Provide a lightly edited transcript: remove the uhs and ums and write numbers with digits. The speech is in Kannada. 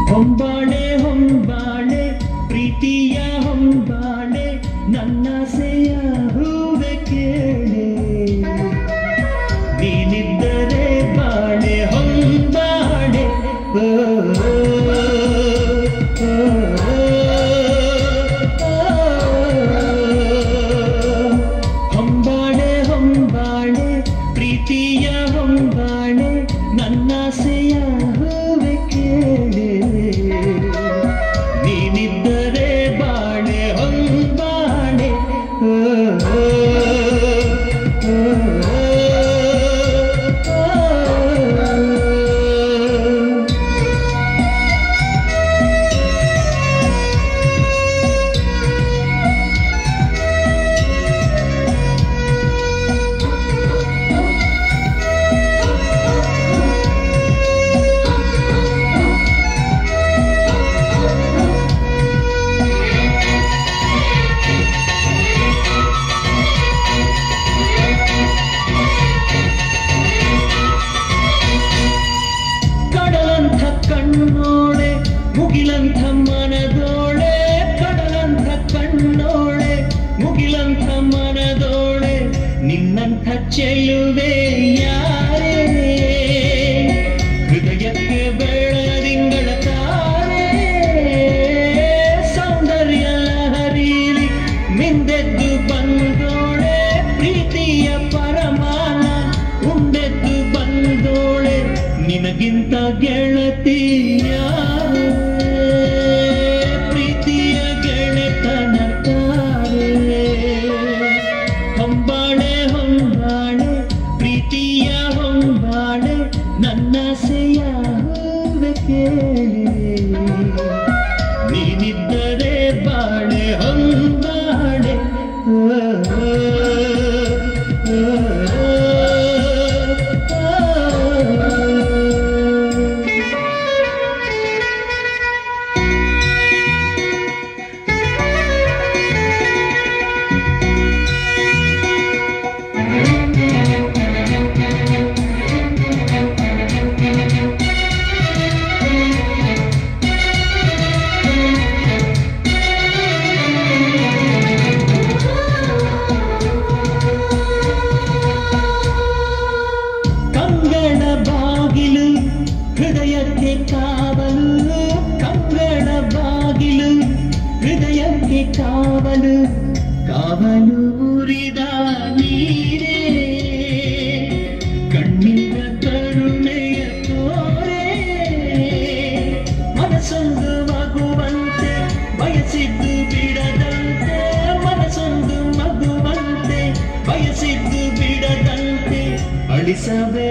ಹೊಂಬಾಳೆ ಹೊಂಬಾಳೆ ಪ್ರೀತಿಯ ಹೊಂಬಾಳೆ ನನ್ನಾಸೆಯ ಹೂವೆ ಕೇಳೆ ನೀನಿದ್ದರೆ ಬಾಳೆ ಹೊಂಬಾಳೆ ಹೊಂಬಾಳೆ ಹೊಂಬಾಳೆ ಪ್ರೀತಿಯ ಹೊಂಬಾಳೆ ನನ್ನಾಸೆಯ ಹೂವೆ ಕೇಳೆ ನೀನಿದ್ದರೆ ಬಾಳೆ ಹೊಂಬಾಳೆ ಕಣ್ಣೋಳೆ ಮುಗಿಲಂಥ ಮನದೋಳೆ ಕಡಲಂಥ ಕಣ್ಣೋಳೆ ಮುಗಿಲಂಥ ಮನದೋಳೆ ನಿನ್ನಂಥ ಚೆಲುವೆ ಯಾರೇ ಹೃದಯಕ್ಕೆ ಬೆಳದಿಂಗಳ ತಾರೆ ಸೌಂದರ್ಯ ಲಹರೀಲಿ ಮಿಂದೆದ್ದು ಬಂದೋಳೆ ಪ್ರೀತಿಯ ಪರಮಾನ ಉಂಡೆದ್ದು ಬಂದೋಳೆ ನಿನಗಿಂತ ಗೆಳತಿ ಯಾರೇ ಪ್ರೀತಿಯ ಗೆಳೆತನ ತಾರೆ ಹೊಂಬಾಳೆ ಹೊಂಬಾಳೆ ಪ್ರೀತಿಯ ಹೊಂಬಾಳೆ ನನ್ನಾಸೆಯ ಹೂವೆ ಕೇಳೆ ನೀನಿದ್ದರೆ ಬಾಳೆ ಹೊಂಬಾಳೆ ಹೃದಯಕ್ಕೆ ಕಾವಲು ಕಂಗಳ ಬಾಗಿಲು ಹೃದಯಕ್ಕೆ ಕಾವಲು ಕಾವಲು ಮುರಿದ ನೀರೇ ಕಣ್ಣಿನ ಕರುಣೆಯ ತೋರೆ ಮನಸ್ಸೊಂದು ಮಗುವಂತೆ ಬಯಸಿದ್ದು ಬಿಡದಂತೆ ಮನಸ್ಸೊಂದು ಮಗುವಂತೆ ಬಯಸಿದ್ದು ಬಿಡದಂತೆ ಅಳಿಸಬೇ